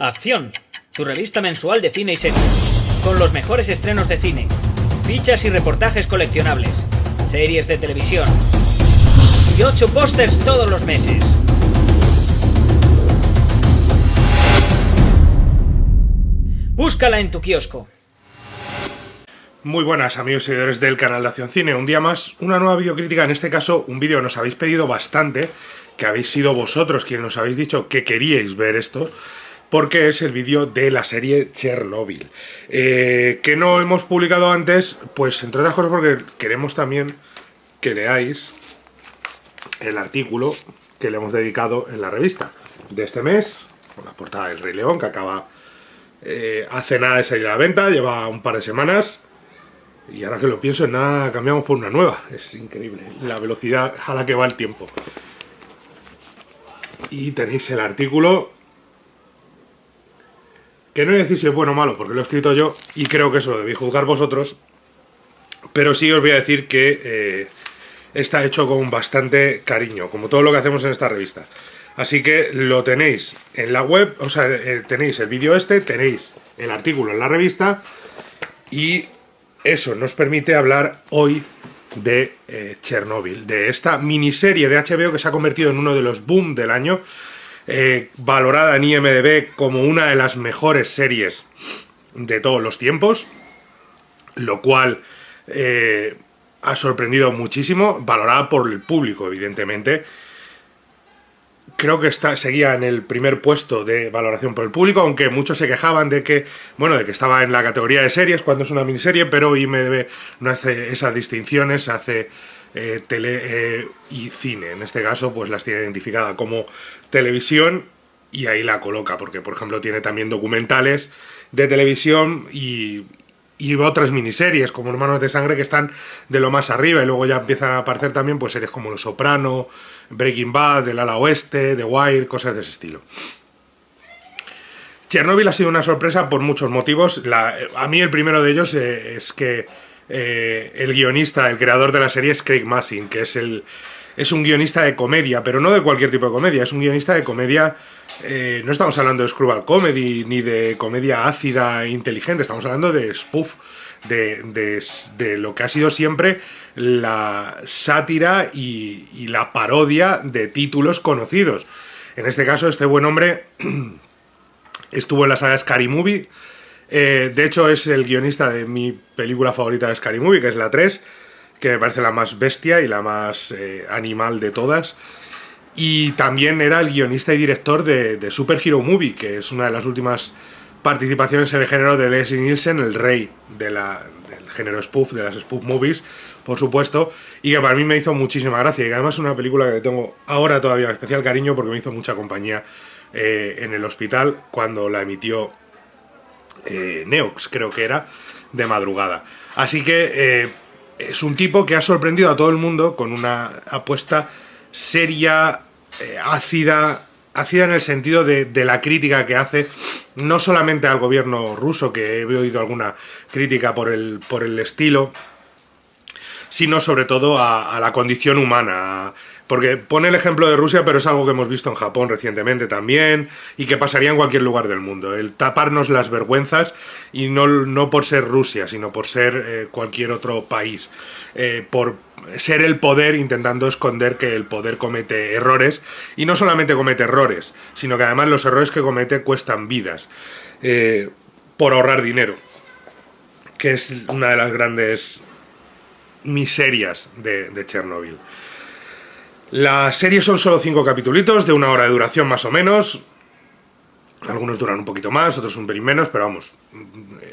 Acción, tu revista mensual de cine y series, con los mejores estrenos de cine, fichas y reportajes coleccionables, series de televisión y 8 pósters todos los meses. Búscala en tu kiosco. Muy buenas amigos y seguidores del canal de Acción Cine, un día más, una nueva videocrítica, en este caso un vídeo que nos habéis pedido bastante, que habéis sido vosotros quienes nos habéis dicho que queríais ver esto, porque es el vídeo de la serie Chernobyl, que no hemos publicado antes, pues entre otras cosas porque queremos también que leáis el artículo que le hemos dedicado en la revista de este mes, con la portada del Rey León, que acaba hace nada de salir a la venta, lleva un par de semanas. Y ahora que lo pienso, en nada cambiamos por una nueva. Es increíble la velocidad a la que va el tiempo. Y tenéis el artículo, que no voy a decir si es bueno o malo, porque lo he escrito yo y creo que eso lo debéis juzgar vosotros. Pero sí os voy a decir que está hecho con bastante cariño, como todo lo que hacemos en esta revista. Así que lo tenéis en la web, o sea, tenéis el vídeo tenéis el artículo en la revista y eso nos permite hablar hoy de Chernobyl, de esta miniserie de HBO que se ha convertido en uno de los boom del año, valorada en IMDb como una de las mejores series de todos los tiempos, lo cual ha sorprendido muchísimo, valorada por el público, evidentemente. Creo que seguía en el primer puesto de valoración por el público, aunque muchos se quejaban de que, bueno, de que estaba en la categoría de series cuando es una miniserie, pero IMDb no hace esas distinciones, hace tele y cine. En este caso, pues las tiene identificada como televisión y ahí la coloca, porque, por ejemplo, tiene también documentales de televisión y otras miniseries como Hermanos de Sangre que están de lo más arriba, y luego ya empiezan a aparecer también pues series como Los Soprano, Breaking Bad, El Ala Oeste, The Wire, cosas de ese estilo. Chernobyl ha sido una sorpresa por muchos motivos. A mí el primero de ellos es que el guionista, el creador de la serie es Craig Mazin, que es un guionista de comedia, pero no de cualquier tipo de comedia, es un guionista de comedia. No estamos hablando de screwball comedy ni de comedia ácida e inteligente, estamos hablando de spoof, de lo que ha sido siempre la sátira y la parodia de títulos conocidos. En este caso, este buen hombre estuvo en la saga Scary Movie. De hecho, es el guionista de mi película favorita de Scary Movie, que es la 3, que me parece la más bestia y la más animal de todas. Y también era el guionista y director de Super Hero Movie, que es una de las últimas participaciones en el género de Leslie Nielsen, el rey del género spoof, de las spoof movies, por supuesto, y que para mí me hizo muchísima gracia, y que además es una película que le tengo ahora todavía especial cariño porque me hizo mucha compañía en el hospital cuando la emitió Neox, creo que era, de madrugada. Así que es un tipo que ha sorprendido a todo el mundo con una apuesta seria, ácida en el sentido de la crítica que hace, no solamente al gobierno ruso, que he oído alguna crítica por el estilo, sino sobre todo a la condición humana, porque pone el ejemplo de Rusia, pero es algo que hemos visto en Japón recientemente también, y que pasaría en cualquier lugar del mundo, el taparnos las vergüenzas, y no por ser Rusia, sino por ser cualquier otro país, por ser el poder intentando esconder que el poder comete errores, y no solamente comete errores, sino que además los errores que comete cuestan vidas, por ahorrar dinero, que es una de las grandes miserias de Chernobyl. La serie son solo 5 capitulitos de 1 hora de duración más o menos. Algunos duran un poquito más, otros un pelín menos, pero vamos,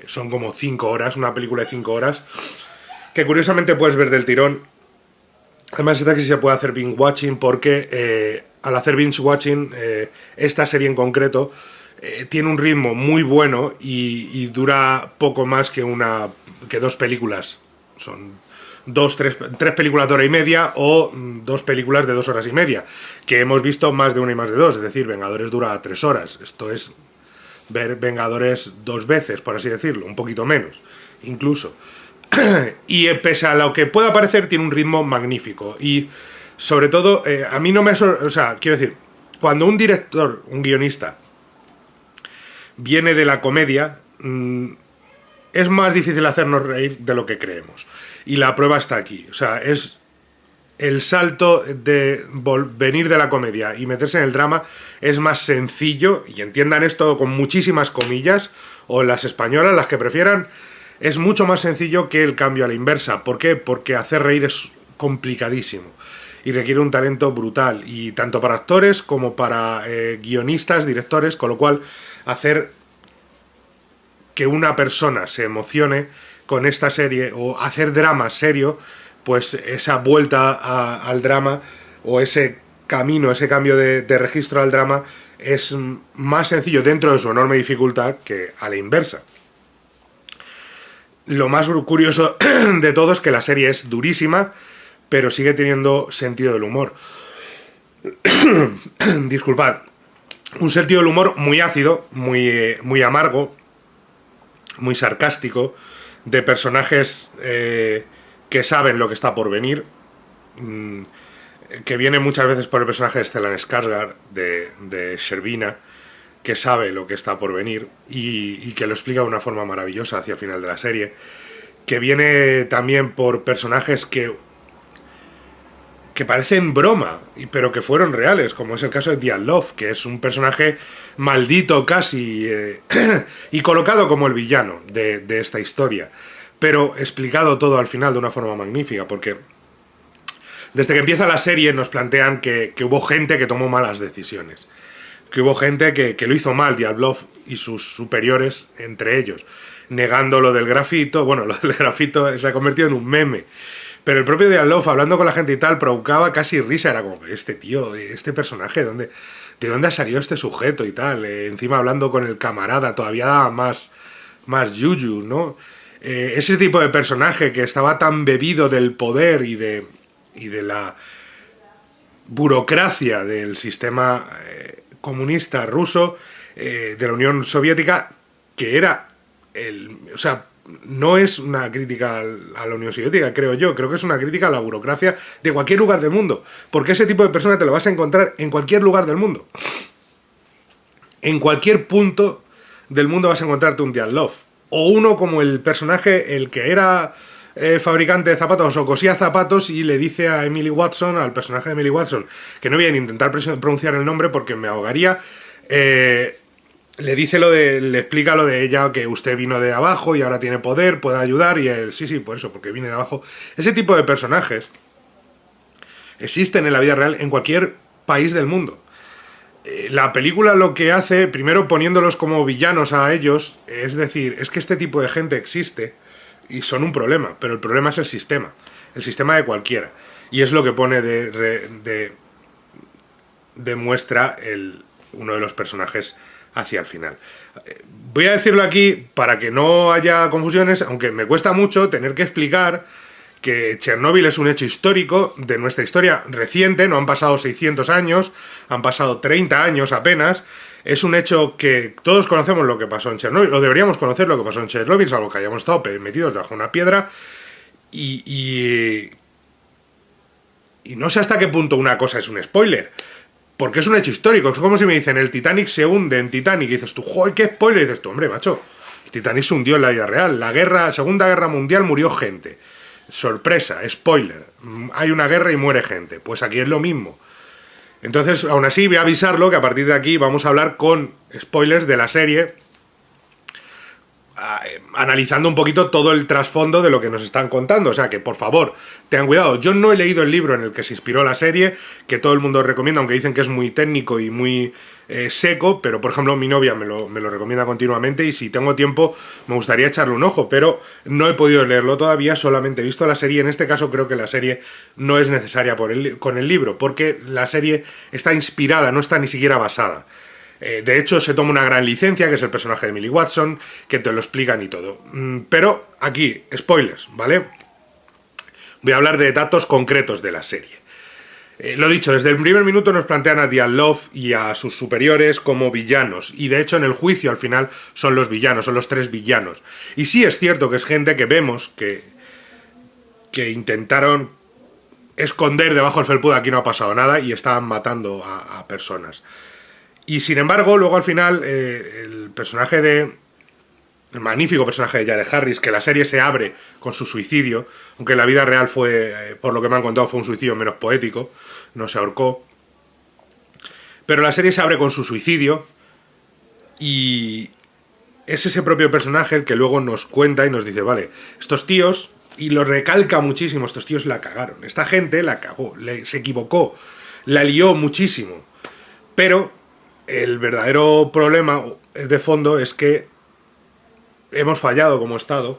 son como 5 horas, una película de 5 horas, que curiosamente puedes ver del tirón. Además, esta que sí se puede hacer binge watching porque al hacer binge watching, esta serie en concreto tiene un ritmo muy bueno y dura poco más que 2 películas. Son 3 películas de hora y media o 2 películas de 2 horas y media, que hemos visto más de una y más de 2, es decir, Vengadores dura 3 horas. Esto es ver Vengadores 2 veces, por así decirlo, un poquito menos, incluso. Y pese a lo que pueda parecer, tiene un ritmo magnífico. Y sobre todo, a mí no me... O sea, quiero decir, cuando un director, un guionista, viene de la comedia, es más difícil hacernos reír de lo que creemos. Y la prueba está aquí. O sea, es el salto de venir de la comedia y meterse en el drama es más sencillo, y entiendan esto con muchísimas comillas, o las españolas, las que prefieran, es mucho más sencillo que el cambio a la inversa. ¿Por qué? Porque hacer reír es complicadísimo y requiere un talento brutal, y tanto para actores como para guionistas, directores, con lo cual hacer que una persona se emocione con esta serie o hacer drama serio, pues esa vuelta al drama o ese camino, ese cambio de registro al drama es más sencillo dentro de su enorme dificultad que a la inversa. Lo más curioso de todo es que la serie es durísima, pero sigue teniendo sentido del humor. Disculpad. Un sentido del humor muy ácido, muy amargo, muy sarcástico, de personajes que saben lo que está por venir, que viene muchas veces por el personaje de Stellan Skarsgård, de Shervina, que sabe lo que está por venir y que lo explica de una forma maravillosa hacia el final de la serie, que viene también por personajes que parecen broma, pero que fueron reales, como es el caso de Diatlov, que es un personaje maldito casi, y colocado como el villano de esta historia, pero explicado todo al final de una forma magnífica, porque desde que empieza la serie nos plantean que hubo gente que tomó malas decisiones, que hubo gente que lo hizo mal, Diatlov y sus superiores entre ellos, negando lo del grafito. Bueno, lo del grafito se ha convertido en un meme, pero el propio Diatlov, hablando con la gente y tal, provocaba casi risa. Era como, este tío, este personaje, ¿de dónde ha salido este sujeto y tal? Encima hablando con el camarada, todavía daba más yuyu, ¿no? Ese tipo de personaje que estaba tan bebido del poder y de la burocracia del sistema comunista ruso, de la Unión Soviética, que era o sea, no es una crítica a la Unión Soviética, creo que es una crítica a la burocracia de cualquier lugar del mundo, porque ese tipo de persona te lo vas a encontrar en cualquier lugar del mundo. En cualquier punto del mundo vas a encontrarte un Diatlov, o uno como el personaje, el que era fabricante de zapatos o cosía zapatos, y le dice a Emily Watson, al personaje de Emily Watson, que no voy a intentar pronunciar el nombre porque me ahogaría, le explica lo de ella, que usted vino de abajo y ahora tiene poder, puede ayudar, y él, sí, por eso, porque vine de abajo. Ese tipo de personajes existen en la vida real en cualquier país del mundo. La película lo que hace, primero poniéndolos como villanos a ellos, es decir, es que este tipo de gente existe y son un problema, pero el problema es el sistema de cualquiera, y es lo que pone de muestra uno de los personajes hacia el final. Voy a decirlo aquí para que no haya confusiones, aunque me cuesta mucho tener que explicar que Chernóbil es un hecho histórico de nuestra historia reciente. No han pasado 600 años, han pasado 30 años apenas. Es un hecho que todos conocemos lo que pasó en Chernóbil, o deberíamos conocer lo que pasó en Chernóbil, salvo que hayamos estado metidos debajo una piedra, y no sé hasta qué punto una cosa es un spoiler, porque es un hecho histórico. Es como si me dicen, el Titanic se hunde en Titanic, y dices tú, ¡joder, qué spoiler! Y dices tú, hombre, macho, el Titanic se hundió en la vida real. Segunda Guerra Mundial murió gente. Sorpresa, spoiler. Hay una guerra y muere gente. Pues aquí es lo mismo. Entonces, aún así, voy a avisarlo que a partir de aquí vamos a hablar con spoilers de la serie, analizando un poquito todo el trasfondo de lo que nos están contando. O sea que, por favor, tengan cuidado. Yo no he leído el libro en el que se inspiró la serie, que todo el mundo recomienda, aunque dicen que es muy técnico y muy seco, pero por ejemplo mi novia me lo recomienda continuamente, y si tengo tiempo me gustaría echarle un ojo, pero no he podido leerlo todavía, solamente he visto la serie. En este caso creo que la serie no es necesaria con el libro, porque la serie está inspirada, no está ni siquiera basada. De hecho, se toma una gran licencia, que es el personaje de Emily Watson, que te lo explican y todo. Pero aquí, spoilers, ¿vale? Voy a hablar de datos concretos de la serie. Lo dicho, desde el primer minuto nos plantean a Diatlov y a sus superiores como villanos, y de hecho en el juicio al final son los villanos, son los tres villanos. Y sí es cierto que es gente que vemos que intentaron esconder debajo del felpudo, aquí no ha pasado nada, y estaban matando a personas. Y sin embargo, luego al final, el magnífico personaje de Jared Harris, que la serie se abre con su suicidio, aunque en la vida real fue, por lo que me han contado, fue un suicidio menos poético, no se ahorcó. Pero la serie se abre con su suicidio y es ese propio personaje el que luego nos cuenta y nos dice, vale, estos tíos, y lo recalca muchísimo, estos tíos la cagaron, esta gente la cagó, se equivocó, la lió muchísimo, pero el verdadero problema de fondo es que hemos fallado como Estado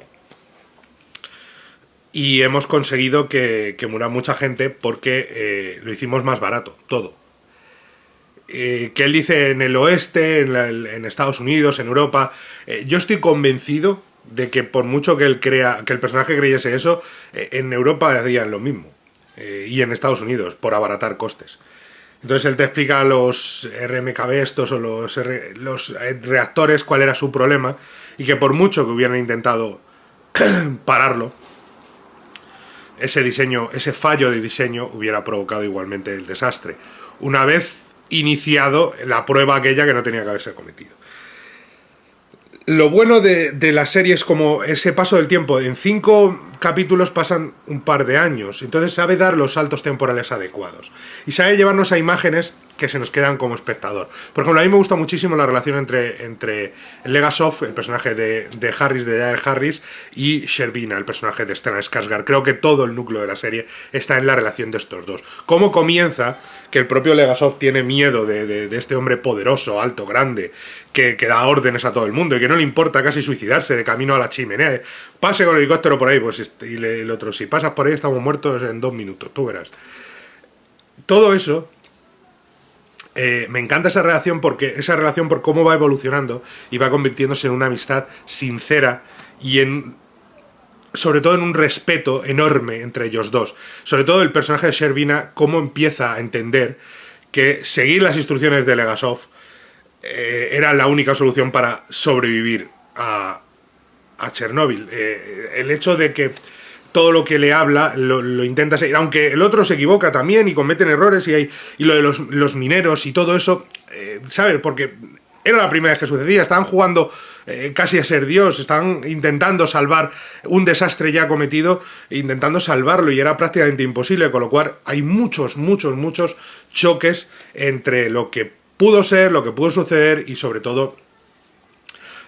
y hemos conseguido que muera mucha gente porque lo hicimos más barato, todo. Que él dice en el oeste, en Estados Unidos, en Europa, yo estoy convencido de que por mucho que él crea, que el personaje creyese eso, en Europa harían lo mismo, y en Estados Unidos, por abaratar costes. Entonces él te explica los RMKB estos o los reactores cuál era su problema y que por mucho que hubieran intentado pararlo, ese diseño, ese fallo de diseño hubiera provocado igualmente el desastre, una vez iniciado la prueba aquella que no tenía que haberse cometido. Lo bueno de la serie es como ese paso del tiempo. En 5 capítulos pasan un par de años. Entonces sabe dar los saltos temporales adecuados. Y sabe llevarnos a imágenes que se nos quedan como espectador. Por ejemplo, a mí me gusta muchísimo la relación entre Legasov, el personaje de Jared Harris, y Sherbina, el personaje de Stellan Skarsgård. Creo que todo el núcleo de la serie está en la relación de estos dos. Cómo comienza que el propio Legasov tiene miedo de este hombre poderoso, alto, grande, que da órdenes a todo el mundo y que no le importa casi suicidarse de camino a la chimenea. Pase con el helicóptero por ahí, pues, y el otro, si pasas por ahí estamos muertos en 2 minutos, tú verás. Todo eso, me encanta esa relación por cómo va evolucionando y va convirtiéndose en una amistad sincera y sobre todo en un respeto enorme entre ellos dos. Sobre todo el personaje de Sherbina, cómo empieza a entender que seguir las instrucciones de Legasov era la única solución para sobrevivir a Chernóbil. El hecho de que todo lo que le habla lo intenta seguir, aunque el otro se equivoca también y cometen errores y lo de los mineros y todo eso, ¿sabes? Porque era la primera vez que sucedía, estaban jugando casi a ser Dios, estaban intentando salvar un desastre ya cometido, intentando salvarlo y era prácticamente imposible, con lo cual hay muchos choques entre lo que pudo ser, lo que pudo suceder y sobre todo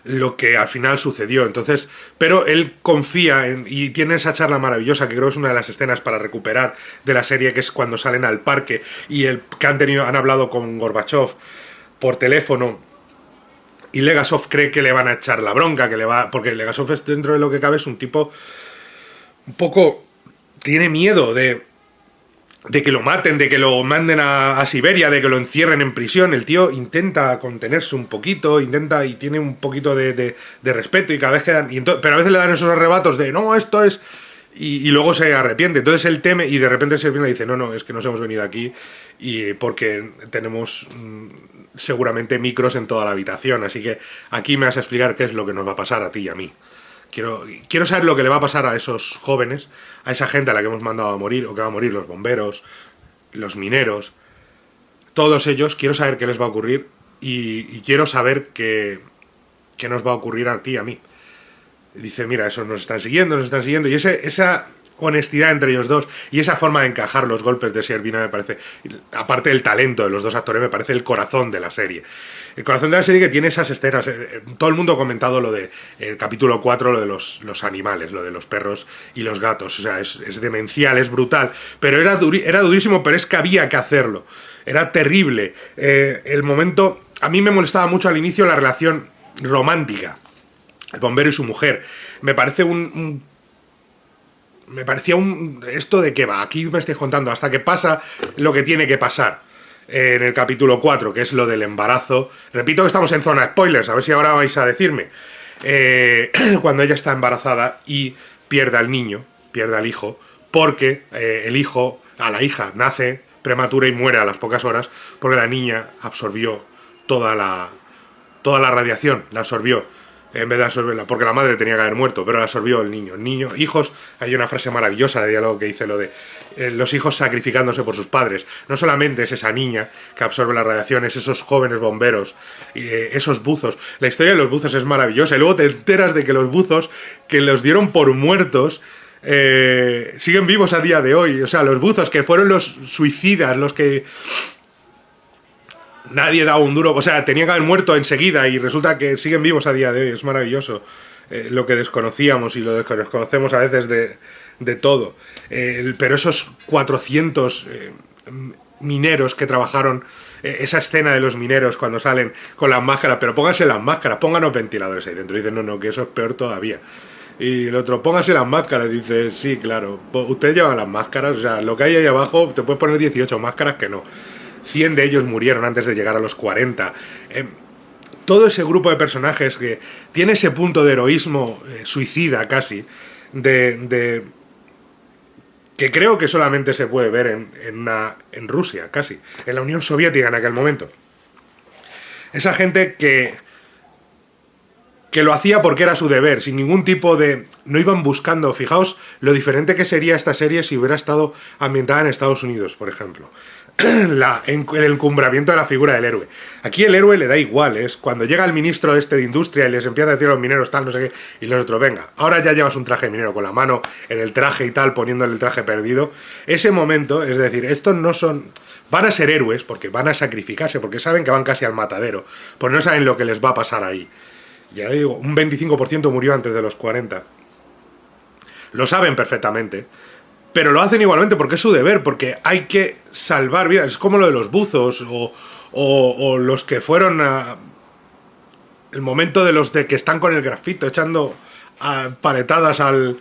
lo que al final sucedió. Entonces, pero él confía y tiene esa charla maravillosa que creo que es una de las escenas para recuperar de la serie, que es cuando salen al parque y han hablado con Gorbachev por teléfono y Legasov cree que le van a echar la bronca, porque Legasov es, dentro de lo que cabe, es un tipo un poco, tiene miedo de que lo maten, de que lo manden a Siberia, de que lo encierren en prisión. El tío intenta contenerse un poquito, y tiene un poquito de respeto y cada vez pero a veces le dan esos arrebatos de no, esto es... Y luego se arrepiente. Entonces él teme y de repente Servina le dice no, es que nos hemos venido aquí y porque tenemos seguramente micros en toda la habitación, así que aquí me vas a explicar qué es lo que nos va a pasar a ti y a mí. Quiero saber lo que le va a pasar a esos jóvenes, a esa gente a la que hemos mandado a morir, o que va a morir, los bomberos, los mineros, todos ellos. Quiero saber qué les va a ocurrir y quiero saber qué nos va a ocurrir a ti y a mí. Dice, mira, esos nos están siguiendo, y esa honestidad entre ellos dos y esa forma de encajar los golpes de Sherbina me parece, aparte del talento de los dos actores, me parece el corazón de la serie. El corazón de la serie que tiene esas escenas. Todo el mundo ha comentado lo de el capítulo 4, lo de los animales, lo de los perros y los gatos. O sea, es demencial, es brutal. Pero era durísimo, pero es que había que hacerlo. Era terrible. El momento... A mí me molestaba mucho al inicio la relación romántica. El bombero y su mujer. Me parece me parecía esto de que va, aquí me estáis contando hasta que pasa lo que tiene que pasar en el capítulo 4, que es lo del embarazo. Repito que estamos en zona spoilers, a ver si ahora vais a decirme. Cuando ella está embarazada y pierde al niño, pierde al hijo, porque la hija nace prematura y muere a las pocas horas, porque la niña absorbió toda la radiación, la absorbió. en vez de absorberla, porque la madre tenía que haber muerto, pero la absorbió el niño. Hijos, hay una frase maravillosa de diálogo que dice lo de los hijos sacrificándose por sus padres. No solamente es esa niña que absorbe la radiación, es esos jóvenes bomberos, esos buzos. La historia de los buzos es maravillosa, y luego te enteras de que los buzos, que los dieron por muertos, siguen vivos a día de hoy. O sea, los buzos que fueron los suicidas, los que nadie daba un duro, o sea, tenían que haber muerto enseguida, y resulta que siguen vivos a día de hoy. Es maravilloso lo que desconocíamos y lo que desconocemos a veces de todo. Pero esos 400 mineros que trabajaron, esa escena de los mineros cuando salen con las máscaras, pero pónganse las máscaras, pónganos ventiladores ahí dentro. Y dicen, no, que eso es peor todavía. Y el otro, póngase las máscaras. Dice, sí, claro, ustedes llevan las máscaras, o sea, lo que hay ahí abajo, te puedes poner 18 máscaras que no. 100 de ellos murieron antes de llegar a los 40. Todo ese grupo de personajes que tiene ese punto de heroísmo suicida casi, que creo que solamente se puede ver en Rusia, casi, en la Unión Soviética en aquel momento. Esa gente que lo hacía porque era su deber, sin ningún tipo de... No iban buscando. Fijaos lo diferente que sería esta serie si hubiera estado ambientada en Estados Unidos, por ejemplo. El encumbramiento de la figura del héroe. Aquí el héroe le da igual, es cuando llega el ministro de Industria y les empieza a decir a los mineros tal, no sé qué, y los otros, venga, ahora ya llevas un traje de minero, con la mano en el traje y tal, poniéndole el traje perdido. Ese momento, es decir, estos no son... Van a ser héroes porque van a sacrificarse, porque saben que van casi al matadero, porque no saben lo que les va a pasar ahí. Ya digo, un 25% murió antes de los 40. Lo saben perfectamente. Pero lo hacen igualmente porque es su deber, porque hay que salvar vidas. Es como lo de los buzos o los que fueron el momento de los de que están con el grafito echando paletadas al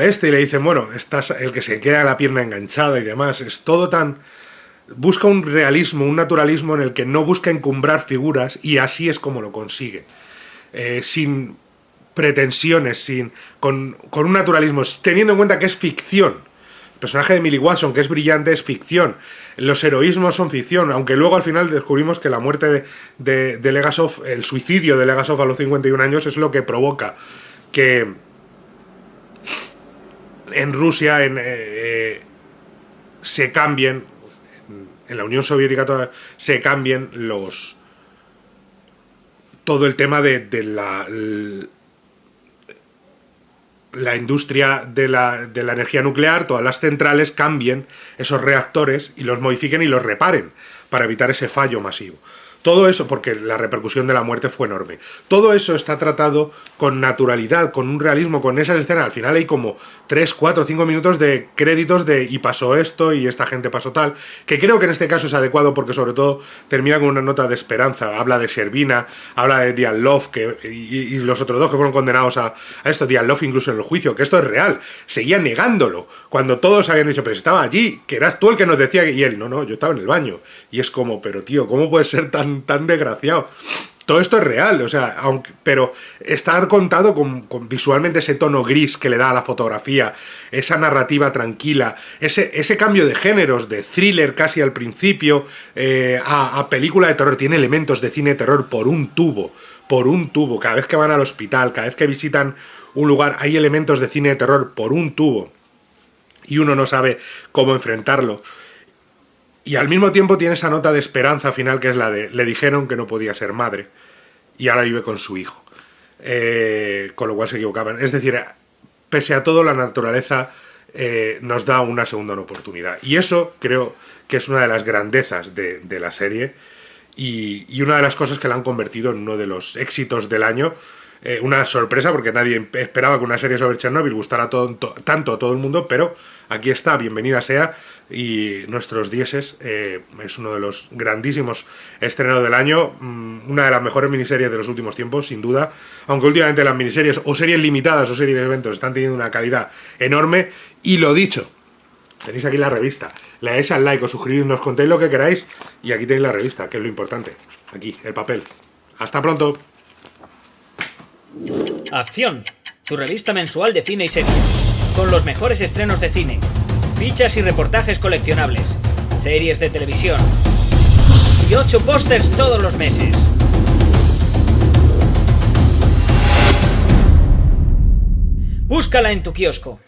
este y le dicen, bueno, estás el que se queda la pierna enganchada y demás. Es todo tan... Busca un realismo, un naturalismo en el que no busca encumbrar figuras, y así es como lo consigue. Sin pretensiones, con un naturalismo, teniendo en cuenta que es ficción. El personaje de Millie Watson, que es brillante, es ficción. Los heroísmos son ficción, aunque luego al final descubrimos que la muerte de Legasov, el suicidio de Legasov a los 51 años, es lo que provoca que en Rusia se cambien, en la Unión Soviética se cambien todo el tema de la industria de la energía nuclear. Todas las centrales cambien esos reactores y los modifiquen y los reparen para evitar ese fallo masivo. Todo eso, porque la repercusión de la muerte fue enorme. Todo eso está tratado con naturalidad, con un realismo, con esas escenas. Al final hay como 3, 4, 5 minutos de créditos de y pasó esto y esta gente pasó tal, que creo que en este caso es adecuado porque sobre todo termina con una nota de esperanza. Habla de Sherbina, habla de Diatlov y los otros dos que fueron condenados a esto. Diatlov incluso en el juicio, que esto es real. Seguía negándolo cuando todos habían dicho, pero estaba allí, que eras tú el que nos decía, y él, no, yo estaba en el baño. Y es como, pero tío, ¿cómo puedes ser tan desgraciado? Todo esto es real, o sea, pero está contado con visualmente ese tono gris que le da a la fotografía, esa narrativa tranquila, ese cambio de géneros, de thriller casi al principio, a película de terror. Tiene elementos de cine de terror por un tubo. Cada vez que van al hospital, cada vez que visitan un lugar, hay elementos de cine de terror por un tubo. Y uno no sabe cómo enfrentarlo. Y al mismo tiempo tiene esa nota de esperanza final, que es la de le dijeron que no podía ser madre y ahora vive con su hijo. Con lo cual se equivocaban. Es decir, pese a todo, la naturaleza nos da una segunda oportunidad. Y eso creo que es una de las grandezas de la serie y una de las cosas que la han convertido en uno de los éxitos del año. Una sorpresa, porque nadie esperaba que una serie sobre Chernobyl gustara tanto a todo el mundo, pero aquí está, bienvenida sea, y nuestros dieces. Es uno de los grandísimos estrenos del año, una de las mejores miniseries de los últimos tiempos, sin duda, aunque últimamente las miniseries o series limitadas o series de eventos están teniendo una calidad enorme. Y lo dicho, tenéis aquí la revista, le dais al like, os suscribís, nos contéis lo que queráis, y aquí tenéis la revista, que es lo importante, aquí, el papel. Hasta pronto. Acción, tu revista mensual de cine y series, con los mejores estrenos de cine, fichas y reportajes coleccionables, series de televisión y 8 pósters todos los meses. Búscala en tu kiosco.